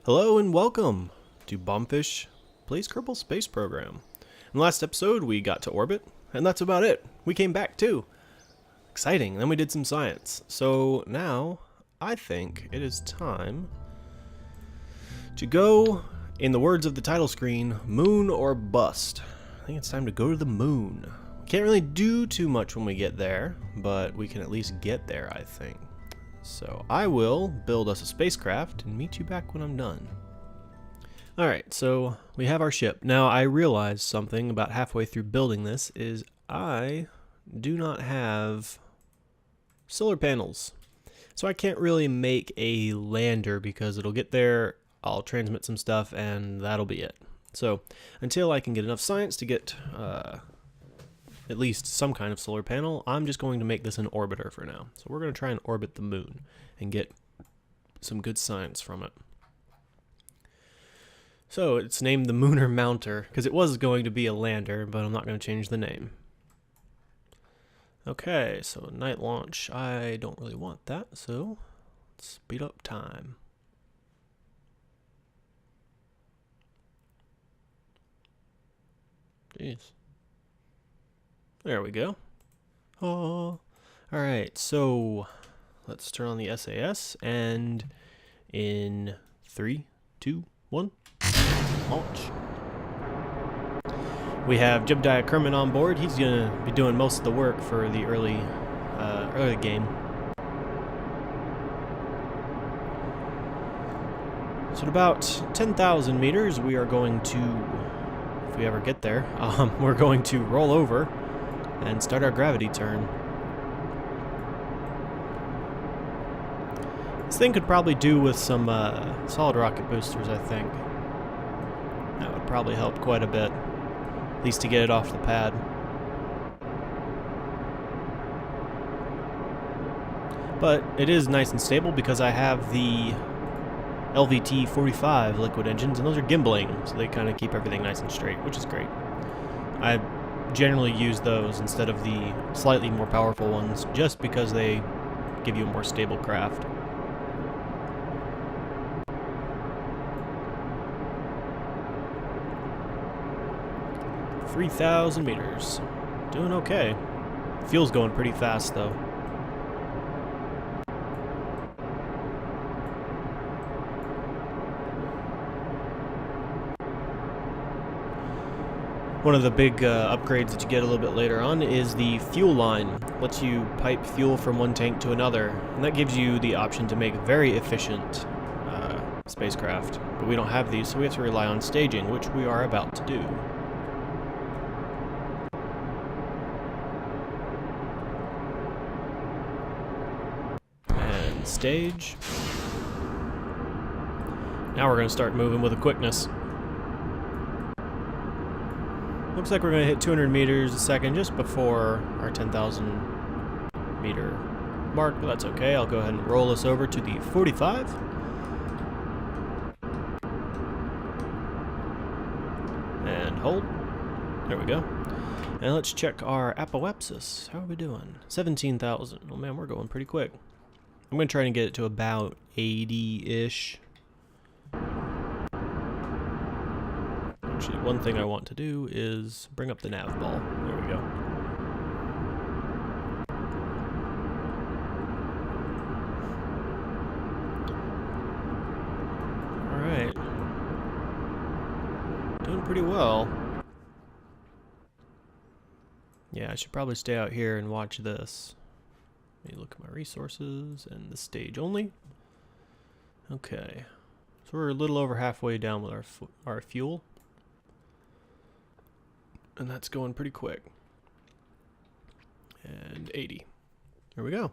Hello and welcome to BombFish Plays Kerbal Space Program. In the last episode we got to orbit, and that's about it. We came back too. Exciting, then we did some science. So now, I think it is time to go, in the words of the title screen, moon or bust. I think it's time to go to the moon. We can't really do too much when we get there, but we can at least get there, I think. So I will build us a spacecraft and meet you back when I'm done. Alright, so we have our ship. Now I realized something about halfway through building this is I do not have solar panels. So I can't really make a lander because it'll get there, I'll transmit some stuff, and that'll be it. So until I can get enough science to get at least some kind of solar panel, I'm just going to make this an orbiter for now. So we're going to try and orbit the moon and get some good science from it. So it's named the Mooner Mounter because it was going to be a lander, but I'm not going to change the name. Okay, so night launch. I don't really want that, so let's speed up time. Jeez. There we go. Oh, alright, so let's turn on the SAS, and in 3, 2, 1, launch. We have Jebediah Kerman on board. He's going to be doing most of the work for the early game. So at about 10,000 meters, we are going to, if we ever get there, we're going to roll over and start our gravity turn. This thing could probably do with some solid rocket boosters, I think. That would probably help quite a bit, at least to get it off the pad. But it is nice and stable because I have the LVT-45 liquid engines, and those are gimbaling, so they kind of keep everything nice and straight, which is great. I generally use those instead of the slightly more powerful ones just because they give you a more stable craft. "3,000 meters. Doing okay. Fuel's going pretty fast though. One of the big upgrades that you get a little bit later on is the fuel line. Lets you pipe fuel from one tank to another, and that gives you the option to make very efficient spacecraft. But we don't have these, so we have to rely on staging, which we are about to do. And stage. Now we're going to start moving with a quickness. Looks like we're going to hit 200 meters a second just before our 10,000 meter mark, but that's okay. I'll go ahead and roll us over to the 45. And hold. There we go. And let's check our apoapsis. How are we doing? 17,000. Oh man, we're going pretty quick. I'm going to try and get it to about 80-ish. Actually, one thing I want to do is bring up the nav ball. There we go. Alright. Doing pretty well. Yeah, I should probably stay out here and watch this. Let me look at my resources and the stage only. Okay. So we're a little over halfway down with our fuel. And that's going pretty quick. And 80. There we go.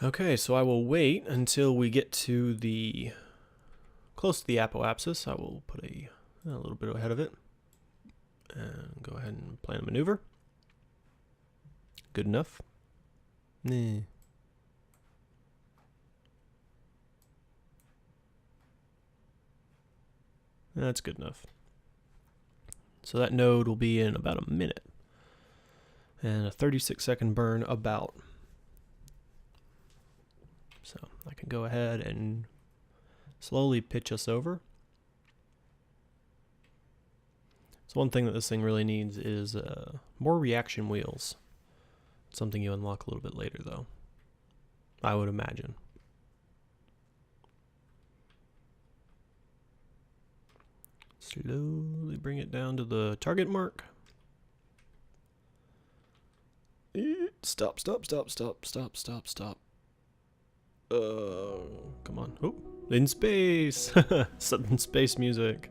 Okay, so I will wait until we get to the close to the apoapsis. I will put a little bit ahead of it. And go ahead and plan a maneuver. Good enough. Nah. That's good enough. So that node will be in about a minute. And a 36-second burn about. So I can go ahead and slowly pitch us over. So one thing that this thing really needs is more reaction wheels. Something you unlock a little bit later, though, I would imagine. Slowly bring it down to the target mark. Stop, stop, stop, stop, stop, stop, stop. Come on. Oh, in space! Sudden space music.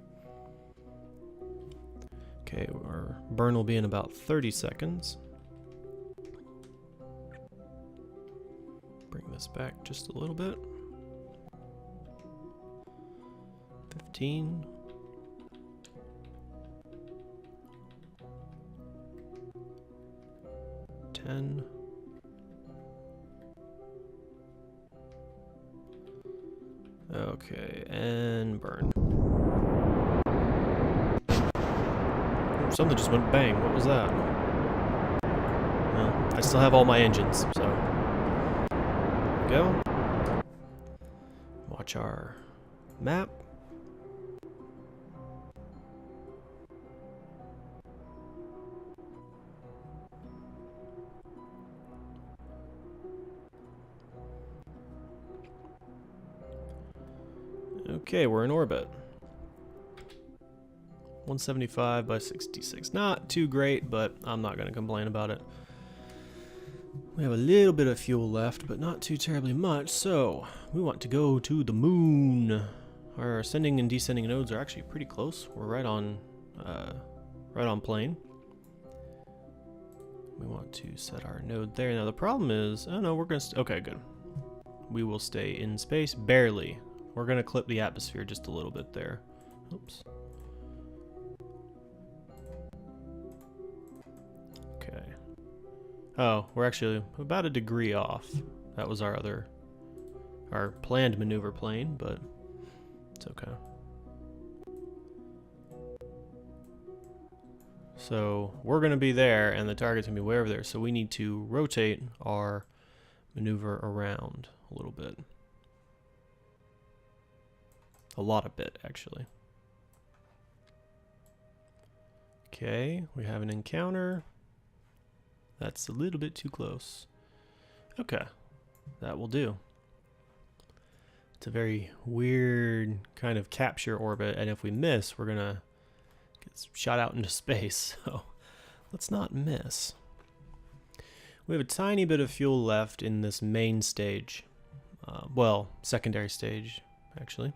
Okay, our burn will be in about 30 seconds. Bring this back just a little bit. 15. 10. Okay, and burn. Something just went bang. What was that? Well, I still have all my engines, so there we go. Watch our map. Okay, we're in orbit. 175 by 66. Not too great, but I'm not going to complain about it. We have a little bit of fuel left, but not too terribly much, so we want to go to the moon. Our ascending and descending nodes are actually pretty close. We're right on plane. We want to set our node there. Now the problem is, oh no, we're going to, okay, good. We will stay in space, barely. We're going to clip the atmosphere just a little bit there. Oops. Okay. Oh, we're actually about a degree off. That was our planned maneuver plane, but it's okay. So we're going to be there, and the target's going to be way over there, so we need to rotate our maneuver around a little bit. A lot of bit, actually. Okay, we have an encounter. That's a little bit too close. Okay, that will do. It's a very weird kind of capture orbit, and if we miss, we're gonna get shot out into space, so let's not miss. We have a tiny bit of fuel left in this main stage. Well, secondary stage, actually.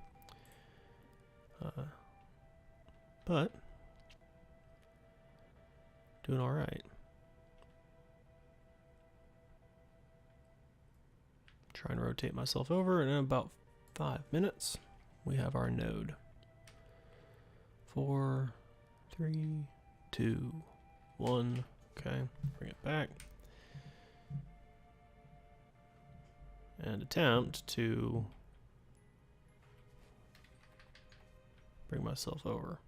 But doing all right. Try and rotate myself over, and in about 5 minutes, we have our node. 4, 3, 2, 1. Okay, bring it back. And attempt to bring myself over.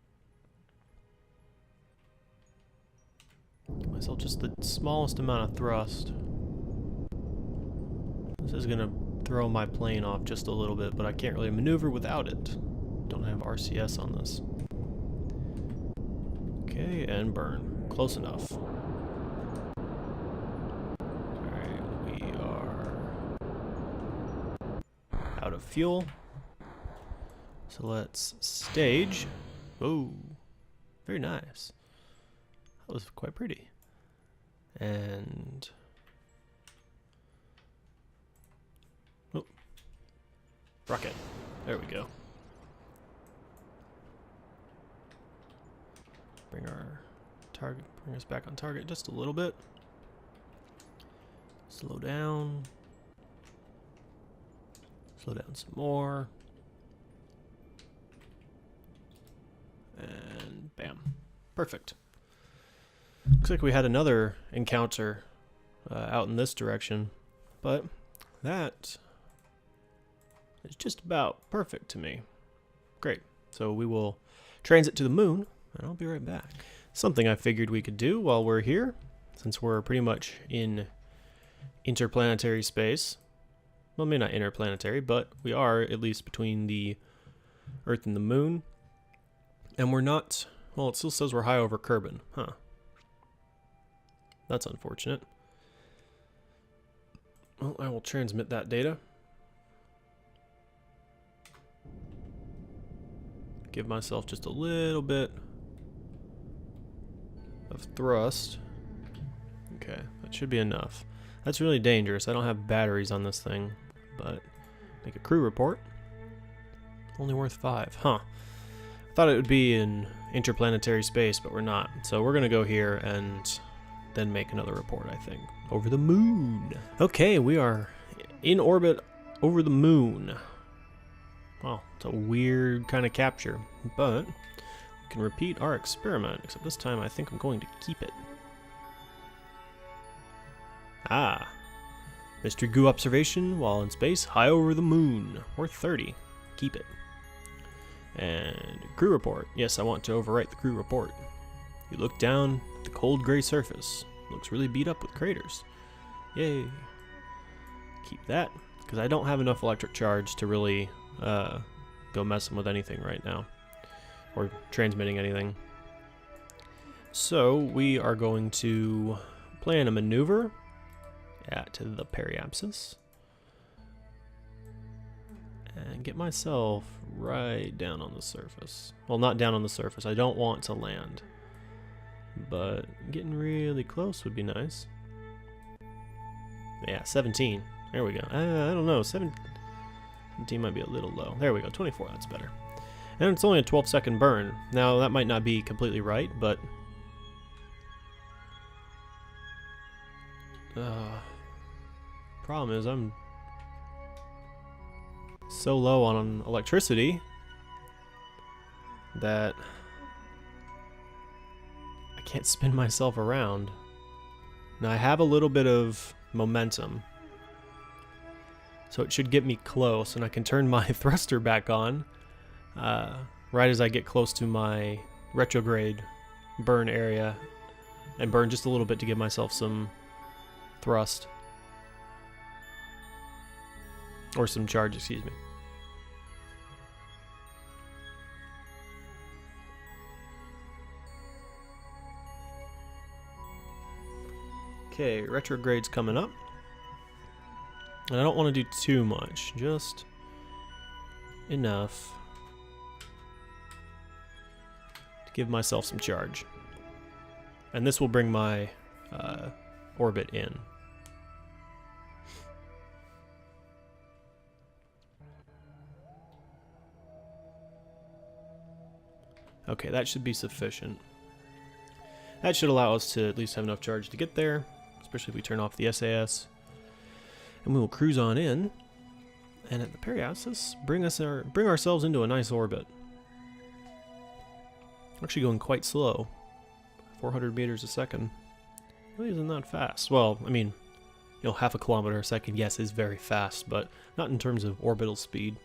Give myself just the smallest amount of thrust. This is gonna throw my plane off just a little bit, but I can't really maneuver without it. Don't have RCS on this. Okay, and burn. Close enough. Alright, we are out of fuel. So let's stage. Oh, very nice. That was quite pretty. And oh, rocket. There we go. Bring our target, bring us back on target just a little bit. Slow down. Slow down some more. And bam. Perfect. Looks like we had another encounter out in this direction, but that is just about perfect to me. Great. So we will transit to the moon, and I'll be right back. Something I figured we could do while we're here, since we're pretty much in interplanetary space. Well, maybe not interplanetary, but we are at least between the Earth and the Moon. And we're not, well, it still says we're high over Kerbal. Huh. That's unfortunate. Well, I will transmit that data. Give myself just a little bit of thrust. Okay, that should be enough. That's really dangerous. I don't have batteries on this thing, but make a crew report. Only worth 5. Huh. I thought it would be in interplanetary space, but we're not. So we're gonna go here and then make another report, I think. Over the moon. Okay, we are in orbit over the moon. Well, it's a weird kind of capture, but we can repeat our experiment, except this time I think I'm going to keep it. Ah. Mystery goo observation while in space, high over the moon. Worth 30. Keep it. And crew report. Yes, I want to overwrite the crew report. You look down at the cold gray surface. Looks really beat up with craters. Yay. Keep that, because I don't have enough electric charge to really go messing with anything right now. Or transmitting anything. So we are going to plan a maneuver at the periapsis. And get myself right down on the surface. Well, not down on the surface. I don't want to land. But getting really close would be nice. Yeah, 17. There we go. I don't know. 17 might be a little low. There we go. 24. That's better. And it's only a 12-second burn. Now, that might not be completely right, but... problem is, I'm so low on electricity that I can't spin myself around. Now I have a little bit of momentum, so it should get me close, and I can turn my thruster back on right as I get close to my retrograde burn area and burn just a little bit to give myself some thrust. Or some charge, excuse me. Okay, retrograde's coming up. And I don't want to do too much, just enough to give myself some charge. And this will bring my orbit in. Okay, that should be sufficient. That should allow us to at least have enough charge to get there, especially if we turn off the SAS. And we will cruise on in, and at the periapsis, bring ourselves into a nice orbit. Actually going quite slow, 400 meters a second. Really isn't that fast. Well, I mean, you know, half a kilometer a second, yes, is very fast, but not in terms of orbital speed.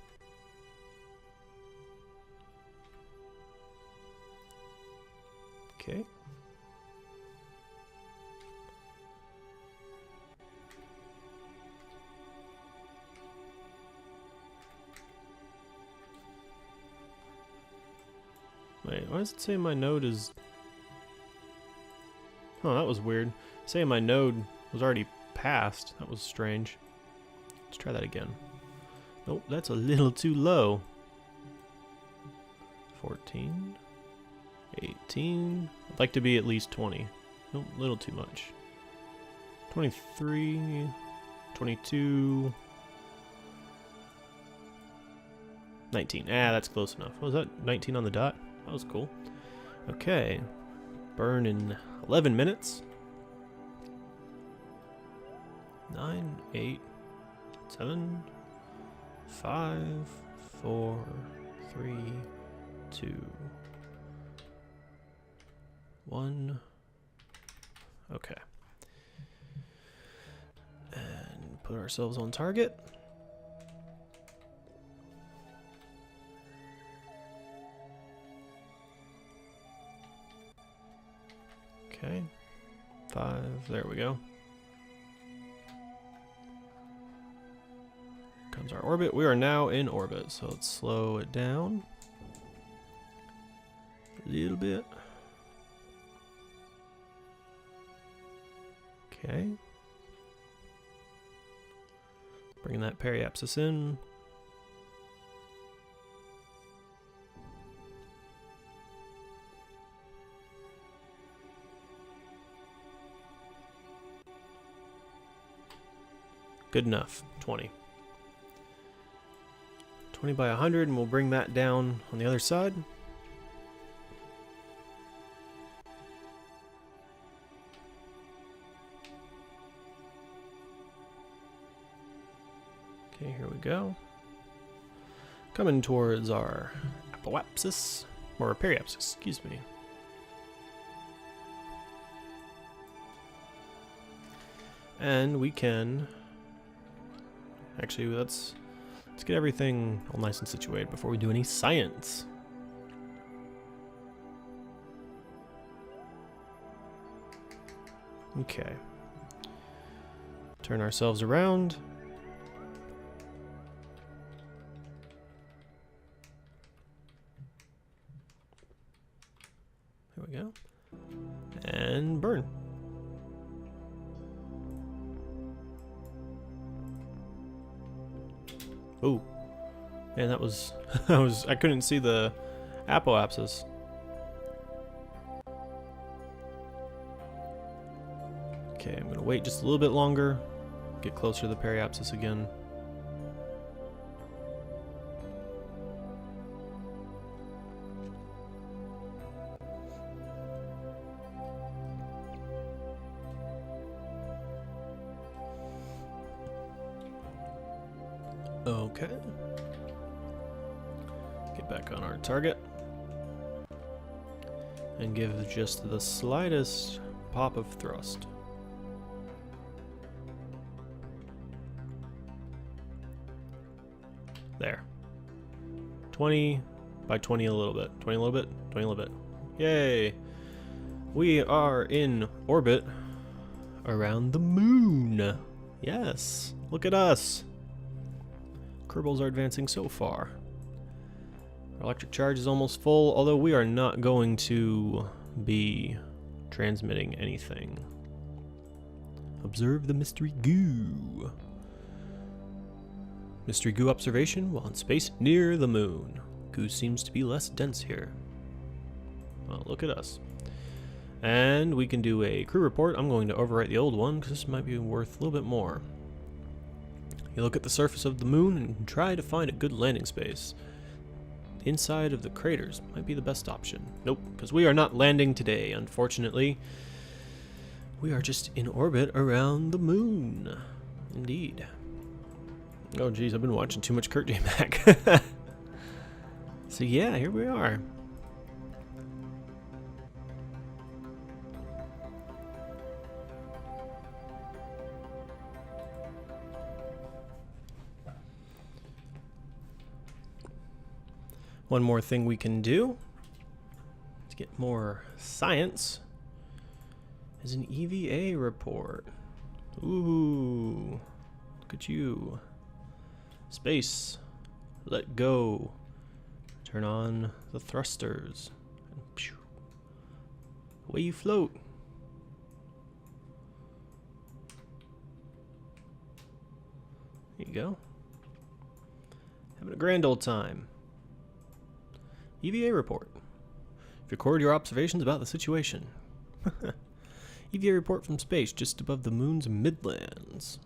Okay. Wait, why does it say my node is... Oh, that was weird. Saying my node was already passed. That was strange. Let's try that again. Nope, that's a little too low. 14. 18. I'd like to be at least 20. Nope, a little too much. 23. 22. 19. Ah, that's close enough. Was that 19 on the dot? That was cool. Okay. Burn in 11 minutes. 9, 8, 7, 5, 4, 3, 2, 1. Okay. And put ourselves on target. Okay. 5. There we go. Comes our orbit. We are now in orbit, so let's slow it down. A little bit. Okay. Bringing that periapsis in. Good enough. 20. 20 by 100, and we'll bring that down on the other side. Okay, here we go. Coming towards our apoapsis, or periapsis, excuse me. And we can... Actually, let's get everything all nice and situated before we do any science. Okay. Turn ourselves around. There we go. And burn. Oh, man, that was, I couldn't see the apoapsis. Okay, I'm gonna wait just a little bit longer, get closer to the periapsis again. Okay. Get back on our target. And give just the slightest pop of thrust. There. 20 by 20 a little bit. 20 a little bit, 20 a little bit. Yay! We are in orbit around the moon. Yes, look at us. Kerbals are advancing so far. Our electric charge is almost full, although we are not going to be transmitting anything. Observe the mystery goo. Mystery goo observation while in space near the moon. Goo seems to be less dense here. Well, look at us. And we can do a crew report. I'm going to overwrite the old one because this might be worth a little bit more. You look at the surface of the moon and try to find a good landing space. Inside of the craters might be the best option. Nope, because we are not landing today, unfortunately. We are just in orbit around the moon. Indeed. Oh geez, I've been watching too much Kurt J. Mac. So yeah, here we are. One more thing we can do to get more science is an EVA report. Ooh, look at you. Space, let go. Turn on the thrusters. And pew, away you float. There you go. Having a grand old time. EVA report. Record your observations about the situation. EVA report from space just above the moon's midlands.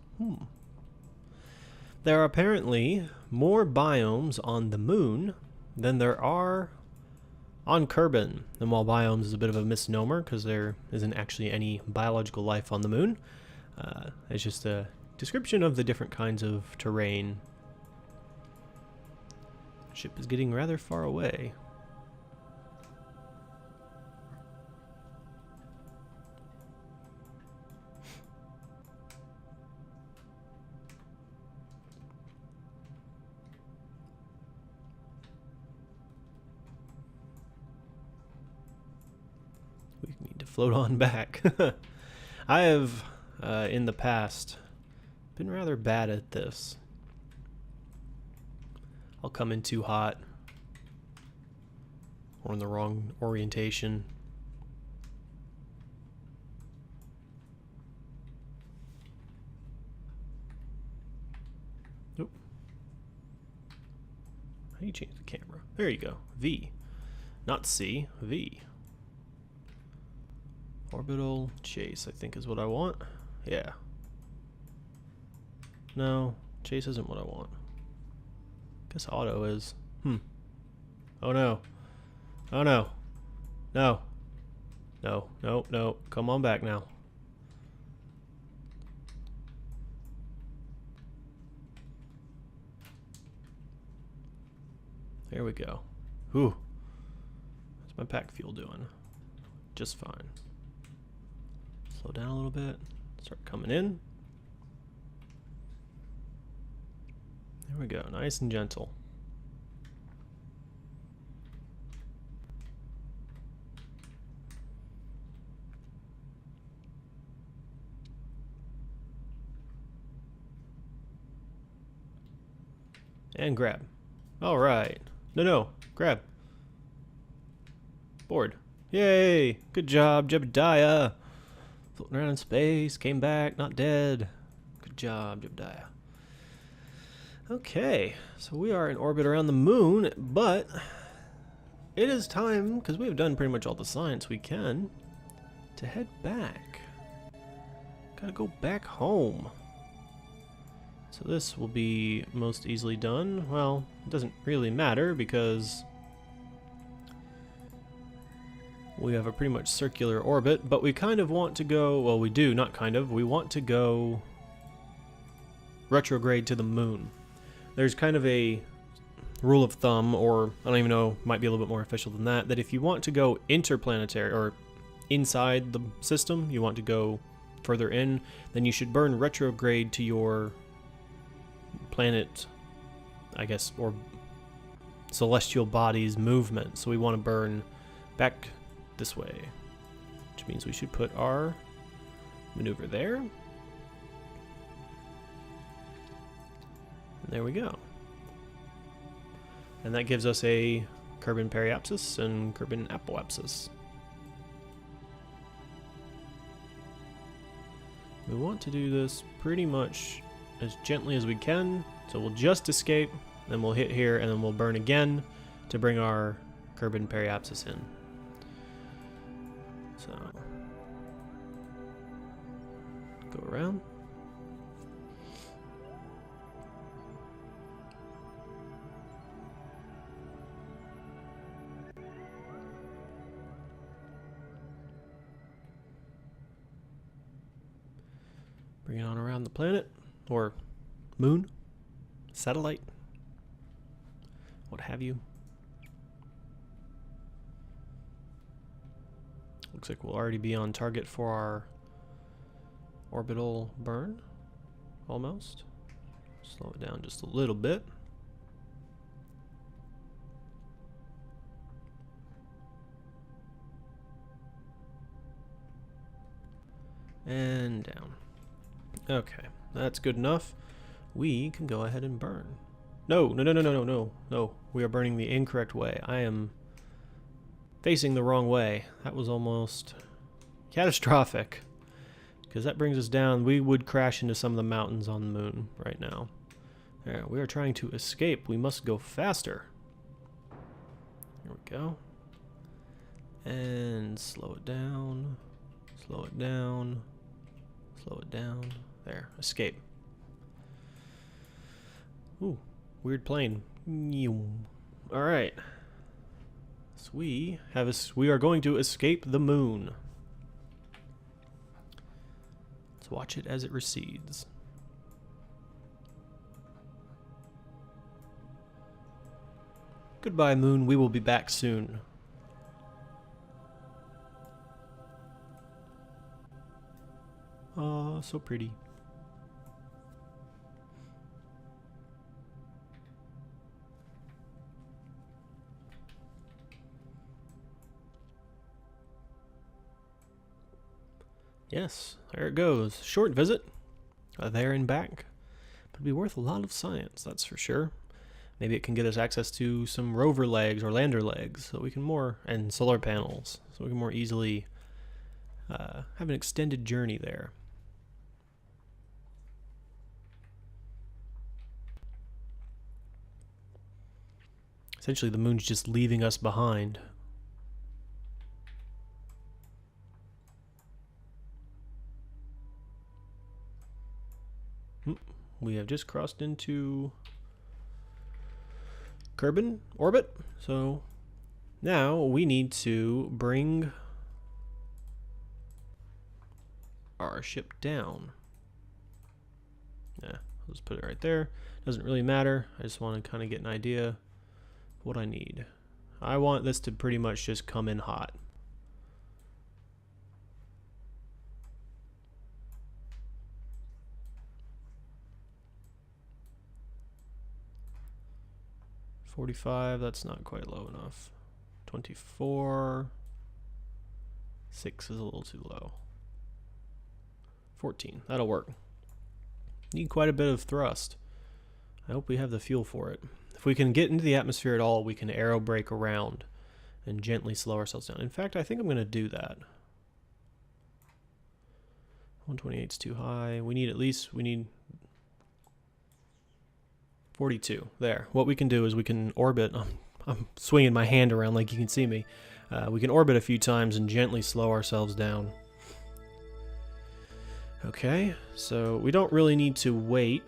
There are apparently more biomes on the moon than there are on Kerbal. And while biomes is a bit of a misnomer because there isn't actually any biological life on the moon, it's just a description of the different kinds of terrain. Ship is getting rather far away. We need to float on back. I have, in the past, been rather bad at this. I'll come in too hot, Or in the wrong orientation. Nope. How do you change the camera? There you go. V. Not C. V. Orbital chase, I think, is what I want. Yeah. No, chase isn't what I want. Guess auto is. Oh no. Oh no. No. No, no, no. Come on back now. There we go. Whew. How's my pack fuel doing? Just fine. Slow down a little bit. Start coming in. There we go. Nice and gentle. And grab. All right. No, no. Grab. Board. Yay. Good job, Jebediah. Floating around in space. Came back. Not dead. Good job, Jebediah. Okay. So we are in orbit around the moon, but it is time, because we've done pretty much all the science we can, to head back. Gotta go back home. So this will be most easily done. Well, it doesn't really matter because we have a pretty much circular orbit, but we kind of want to go, well, we do, not kind of, we want to go retrograde to the moon. There's kind of a rule of thumb, or I don't even know, might be a little bit more official than that, that if you want to go interplanetary or inside the system, you want to go further in, then you should burn retrograde to your planet, I guess, or celestial body's movement. So we want to burn back this way, which means we should put our maneuver there. And there we go. And that gives us a Kerbal periapsis and Kerbal apoapsis. We want to do this pretty much as gently as we can, so we'll just escape, then we'll hit here, and then we'll burn again to bring our Kerbal periapsis in. So, go around. Bring it on around the planet, or moon, satellite, what have you. Looks like we'll already be on target for our orbital burn, almost. Slow it down just a little bit. And down. Okay, that's good enough. We can go ahead and burn. No, no, no, no, no, no, no, no. We are burning the incorrect way. I am facing the wrong way. That was almost catastrophic, because that brings us down. We would crash into some of the mountains on the moon right now. There, we are trying to escape. We must go faster. Here we go. And slow it down. Slow it down. Slow it down. There, escape. Ooh, weird plane. Alright. So we are going to escape the moon. Let's watch it as it recedes. Goodbye, moon. We will be back soon. Oh, so pretty. Yes, there it goes. Short visit, there and back, but it'll be worth a lot of science, that's for sure. Maybe it can get us access to some rover legs or lander legs, so we can and solar panels, so we can more easily have an extended journey there. Essentially, the moon's just leaving us behind. We have just crossed into Kerbal orbit, so now we need to bring our ship down. Yeah, I'll just put it right there. Doesn't really matter. I just want to kind of get an idea of what I need. I want this to pretty much just come in hot. $45, that's not quite low enough. 24, 6 is a little too low. 14, that'll work. Need quite a bit of thrust. I hope we have the fuel for it. If we can get into the atmosphere at all, we can aero brake around and gently slow ourselves down. In fact, I think I'm going to do that. 128 is too high. We need 42. There. What we can do is we can orbit. I'm swinging my hand around like you can see me. We can orbit a few times and gently slow ourselves down. Okay, so we don't really need to wait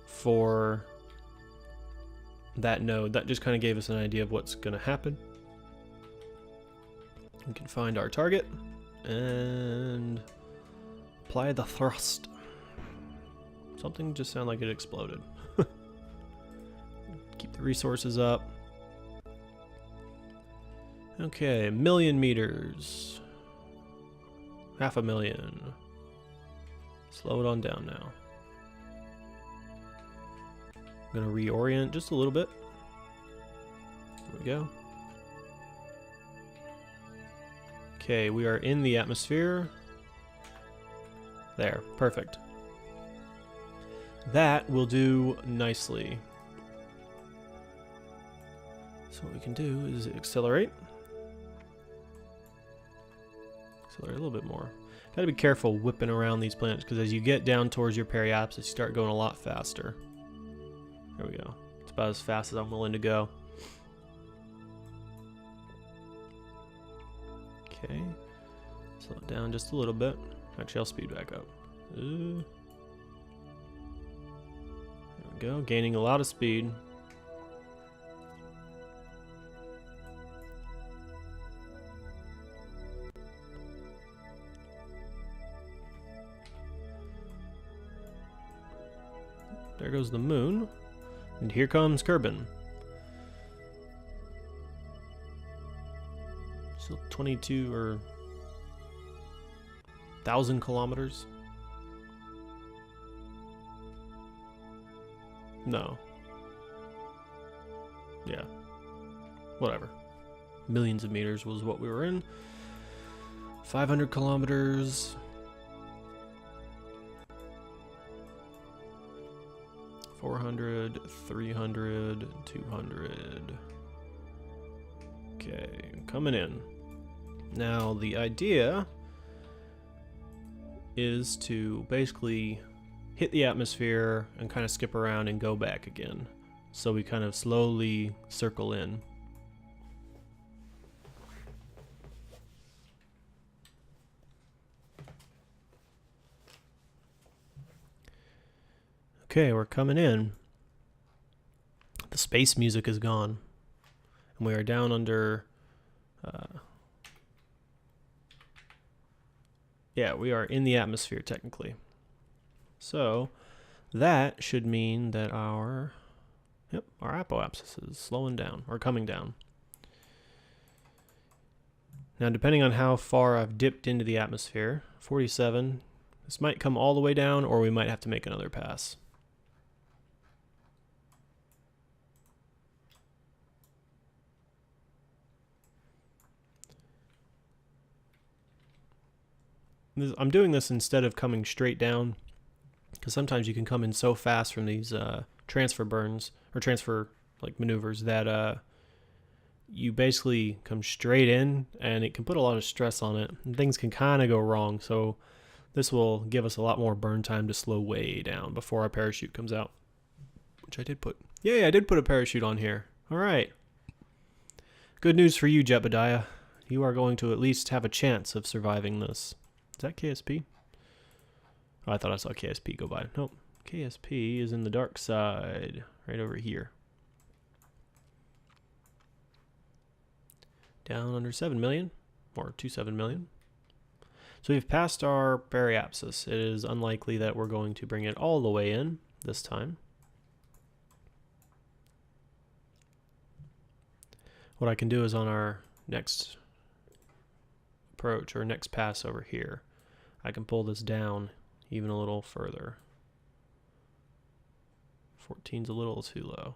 for that node. That just kind of gave us an idea of what's going to happen. We can find our target and apply the thrust. Something just sounded like it exploded. Keep the resources up. Okay, 1,000,000 meters. 500,000. Slow it on down now. I'm gonna reorient just a little bit. There we go. Okay, we are in the atmosphere. There, perfect. That will do nicely. So what we can do is accelerate. Accelerate a little bit more. Gotta be careful whipping around these planets, because as you get down towards your periapsis, you start going a lot faster. There we go. It's about as fast as I'm willing to go. Okay. Slow it down just a little bit. Actually, I'll speed back up. There we go. Gaining a lot of speed. There goes the moon. And here comes Kerbal. Still 22 or 1,000 kilometers. No. Yeah. Whatever. Millions of meters was what we were in. 500 kilometers. 400, 300, 200. Okay, coming in. Now the idea is to basically hit the atmosphere and kind of skip around and go back again. So we kind of slowly circle in. Okay, we're coming in. The space music is gone. And we are down under... yeah, we are in the atmosphere, technically. So, that should mean that our apoapsis is slowing down, or coming down. Now, depending on how far I've dipped into the atmosphere, 47, this might come all the way down, or we might have to make another pass. I'm doing this instead of coming straight down, because sometimes you can come in so fast from these transfer burns or transfer like maneuvers that you basically come straight in, and it can put a lot of stress on it, and things can kind of go wrong. So this will give us a lot more burn time to slow way down before our parachute comes out, which I did put. Yay, I did put a parachute on here. All right. Good news for you, Jebediah. You are going to at least have a chance of surviving this. Is that KSP? Oh, I thought I saw KSP go by. Nope. KSP is in the dark side, right over here. Down under 7 million, or 27 million. So we've passed our periapsis. It is unlikely that we're going to bring it all the way in this time. What I can do is on our next approach, or next pass over here, I can pull this down even a little further. 14's a little too low.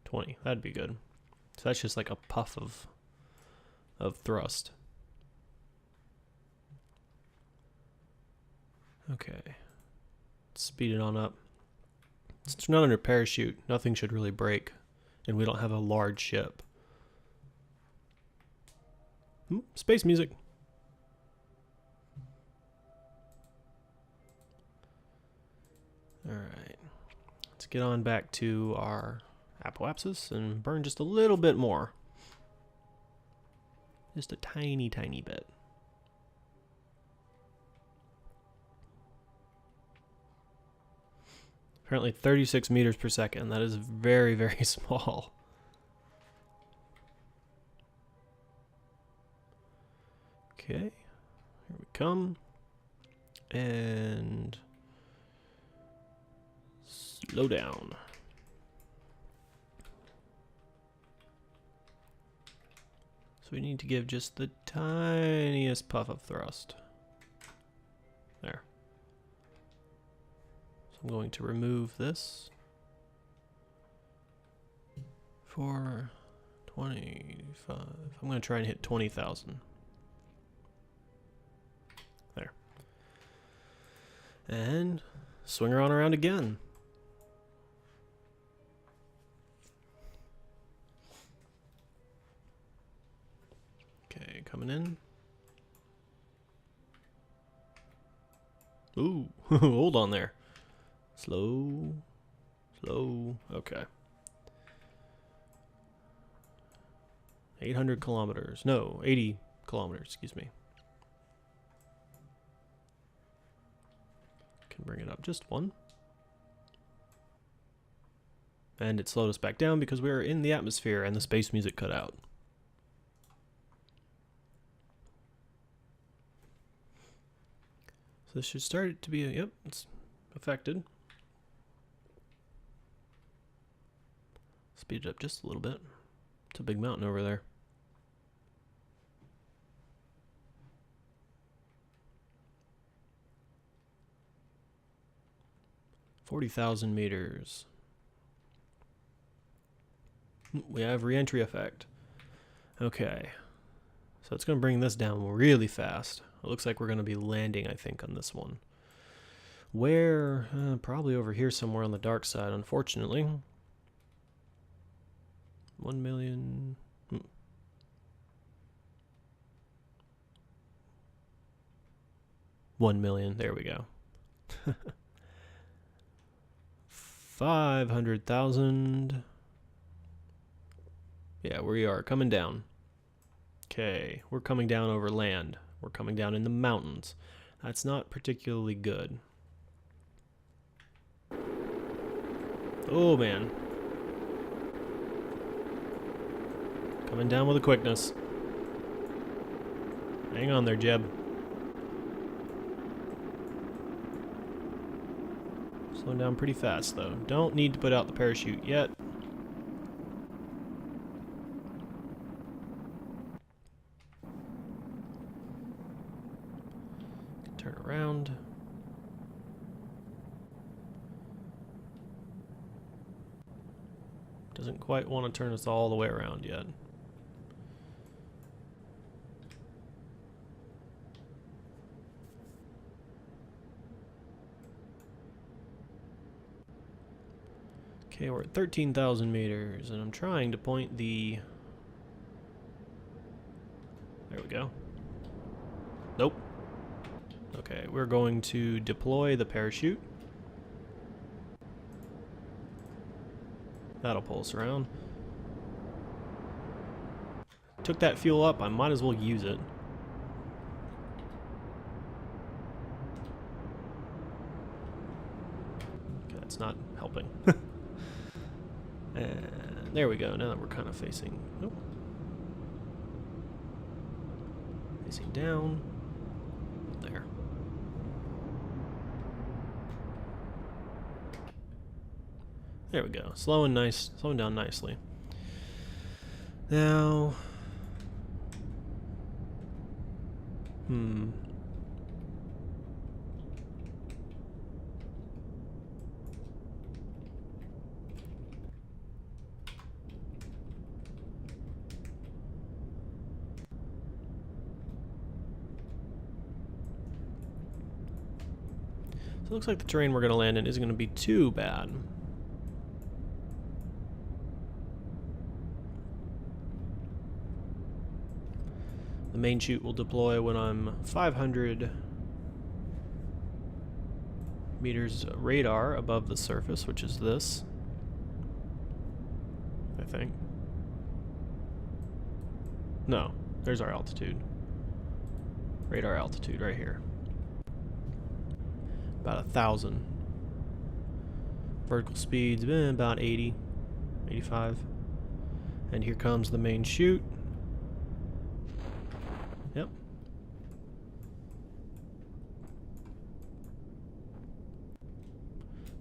20, that'd be good. So that's just like a puff of thrust. Okay, let's speed it on up. Since we're not under parachute, nothing should really break, and we don't have a large ship. Space music. All right, let's get on back to our apoapsis and burn just a little bit more. Just a tiny, tiny bit. Apparently 36 meters per second. That is very, very small. Okay, here we come. And slow down. So we need to give just the tiniest puff of thrust. There. So I'm going to remove this for 25. I'm going to try and hit 20,000. There. And swing her on around again. Okay, coming in. Ooh, hold on there. Slow, slow, okay. 800 kilometers, no, 80 kilometers, excuse me. Can bring it up just one. And it slowed us back down because we were in the atmosphere and the space music cut out. So this should start to be, yep, it's affected. Speed it up just a little bit. It's a big mountain over there. $40,000 meters. We have re-entry effect. Okay. So it's going to bring this down really fast. It looks like we're going to be landing, I think, on this one. Where? Probably over here somewhere on the dark side, unfortunately. 1 million. 1 million. There we go. 500,000. Yeah, we are coming down. Okay, we're coming down over land. We're coming down in the mountains. That's not particularly good. Oh, man. Coming down with a quickness. Hang on there, Jeb. Slowing down pretty fast, though. Don't need to put out the parachute yet. Turn around. Doesn't quite want to turn us all the way around yet. Okay, we're at 13,000 meters, and I'm trying to point the... There we go. Nope. Okay, we're going to deploy the parachute. That'll pull us around. Took that fuel up, I might as well use it. Okay, that's not helping. And there we go, now that we're kind of facing... Nope. Facing down. There. There we go. Slowing down nicely. Now, so it looks like the terrain we're going to land in isn't going to be too bad. The main chute will deploy when I'm 500 meters radar above the surface, which is this, I think. No, there's our altitude. Radar altitude right here. About 1,000. Vertical speeds, about 80, 85. And here comes the main chute. Yep.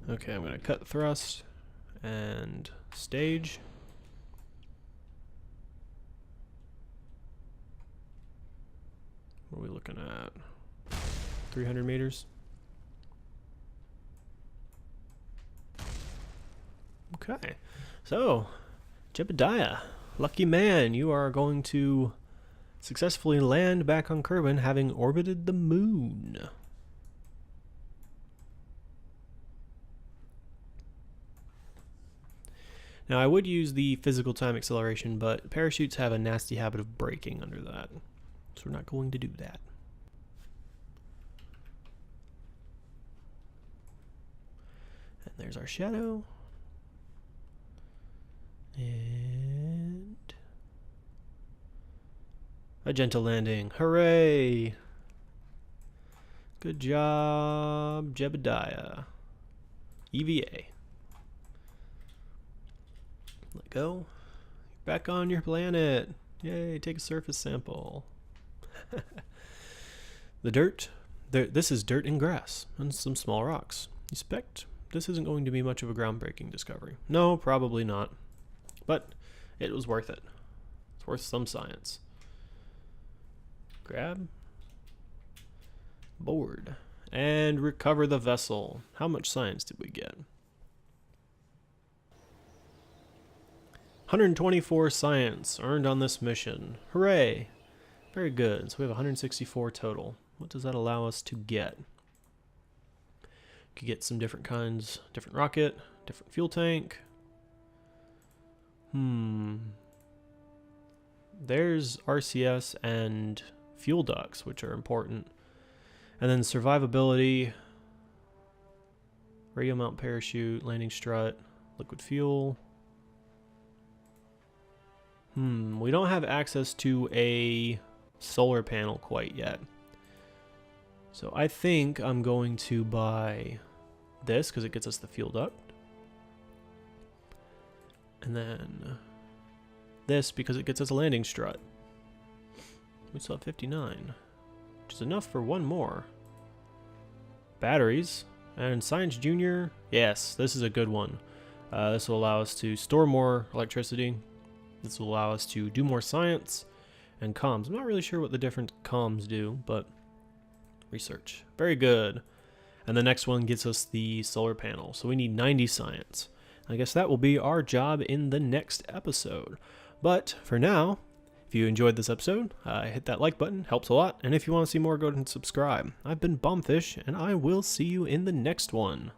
Okay, I'm going to cut thrust and stage. What are we looking at? 300 meters? Okay, so Jebediah, lucky man, you are going to successfully land back on Kerbal, having orbited the moon. Now, I would use the physical time acceleration, but parachutes have a nasty habit of breaking under that, so we're not going to do that. And there's our shadow. And a gentle landing. Hooray! Good job, Jebediah. EVA. Let go. Back on your planet. Yay, take a surface sample. The dirt. This is dirt and grass and some small rocks. You expect this isn't going to be much of a groundbreaking discovery. No, probably not. But it was worth it. It's worth some science. Grab. Board. And recover the vessel. How much science did we get? 124 science earned on this mission. Hooray! Very good. So we have 164 total. What does that allow us to get? Could get some different kinds, different rocket, different fuel tank. There's RCS and fuel ducts, which are important. And then survivability, radio mount parachute, landing strut, liquid fuel. We don't have access to a solar panel quite yet. So I think I'm going to buy this because it gets us the fuel duct. And then this because it gets us a landing strut. We still have 59, which is enough for one more. Batteries and Science Junior. Yes, this is a good one. This will allow us to store more electricity. This will allow us to do more science and comms. I'm not really sure what the different comms do, but research. Very good. And the next one gets us the solar panel. So we need 90 science. I guess that will be our job in the next episode. But for now, if you enjoyed this episode, hit that like button, helps a lot. And if you want to see more, go ahead and subscribe. I've been BombFish, and I will see you in the next one.